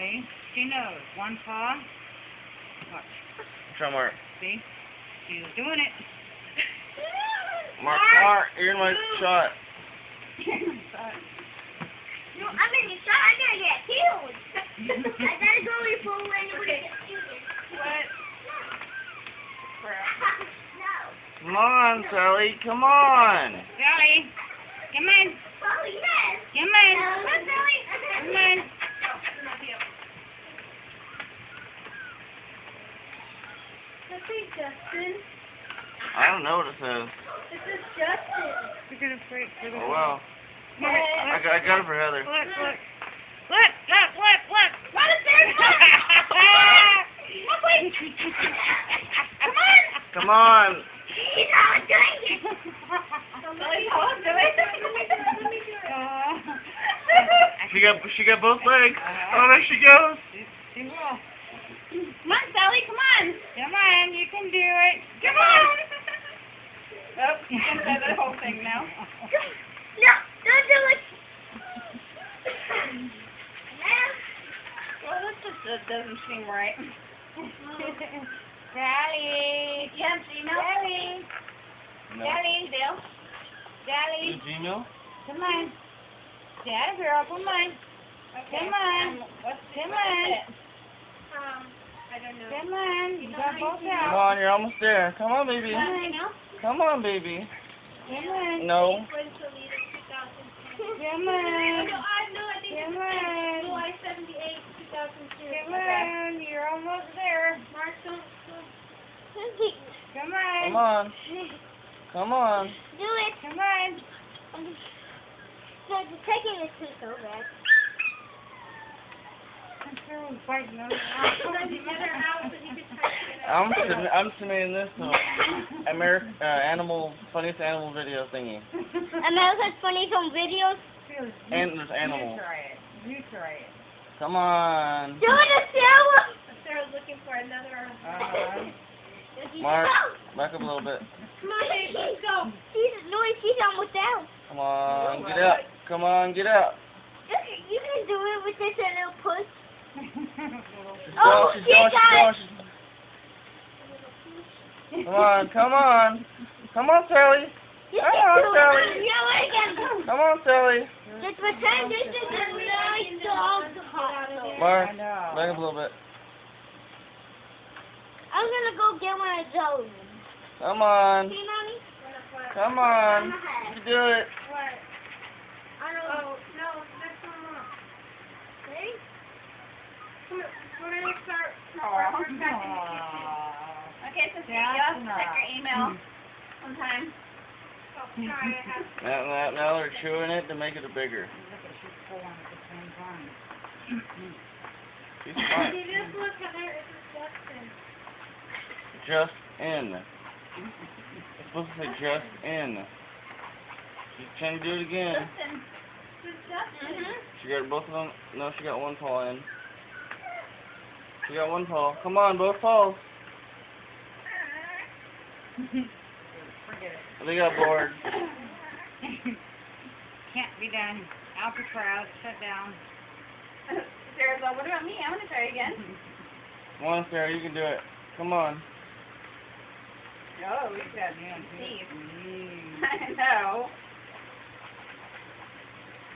See? She knows. One paw. Watch. Try Mark. See? She's doing it. Mark, you're in my shot. No, I'm in the shot. I gotta get killed. I gotta go before anyone gets killed. What? No. Come on, Sally. Come on. Sally, come on. Oh, yes. Come on. Come on, Sally. Come on. Let's see, Justin. I don't know what it says. This is Justin. You're gonna wait for the. Oh, well. Come on, I got it for Heather. look. Look. What is there? Look, wait. Come on. Come on. He's not doing it. Somebody else do it. She got both legs. Oh, there she goes. She will. Come on, Sally. Come on. Come on, you can do it. Come on. Oh, you can say the whole thing now. No, don't do it. Well, that doesn't seem right. Sally. Yeah, Gmail. Sally. No. Sally. Bill. Sally. Gmail? Come on. Dad, girl, come on. Okay. Come on. Come on. I don't know. Come on. You got both Come out. on, you're almost there. Come on, baby. Email? Come on, baby. Come on. No. Come on. I think Come it's on. July 78, 2002. Come on. You're almost there. Mark, don't. Come on. Come on. Come on. Do it. Come on. So the taking is too so bad. I'm sure we're fighting those. I'm submitting this to funniest animal video thingy. America's Funny Home Videos. And there's animals. You try it. Come on. Do it, Sarah. Sarah's looking for another. Mark, back up a little bit. Come on, baby, let's go. She's almost out. Come on, get out. Come on, get out. You can do it with this little push. She's Oh, going, she got it. Come on, come on. Come on, Sally. You Come can on, do Sally. it. Yeah, again. Come on, Sally. Just pretend this is a nice dog hot. Mark, I know. back up a little bit. I'm gonna go get one of those. Come on. See, Mommy? Come on. You can do it. What? I don't know. Oh, no, that's not mom. Ready? When I start. Okay, so Yeah, you'll no. check your email sometime. Oh, sorry, I have. Now they're chewing it to make it bigger. Look at she's pulling at the same time. She's fine. See, this look at her, it's Justin. Just in. It's supposed to say just in. She's trying to do it again. Listen. This is Justin. She got both of them. No, she got one paw in. She got one paw. Come on, both paws. Forget it. They got bored. Can't be done. Alcatraz, shut down. Sarah's like, what about me? I want to try again. Come on, Sarah, you can do it. Come on. Oh, we've got him. Steve. I know.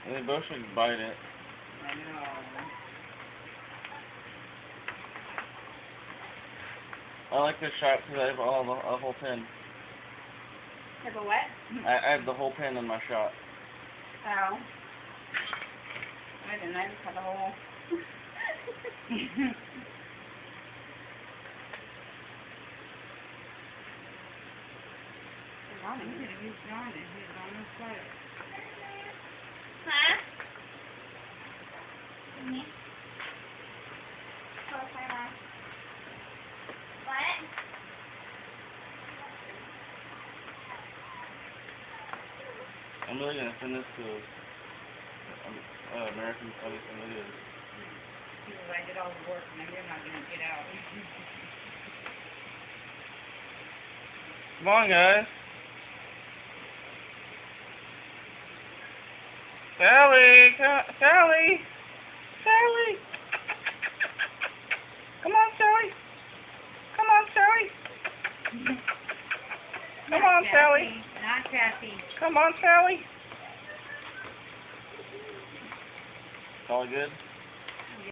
And they both should bite it. I know. I like this shot because I have a whole pin. Have a what? I have the whole pin in my shot. Oh. I didn't. I just had a hole. He's on it. He's on the side. Huh? Me? Oh, Sarah. What? I'm really gonna send this to American Funny Videos. Because I did all the work and you're not going to get out. Come on, guys. Sally, Sally, Sally. Come on, Sally. Not Kathy. Come on, Sally. It's all good?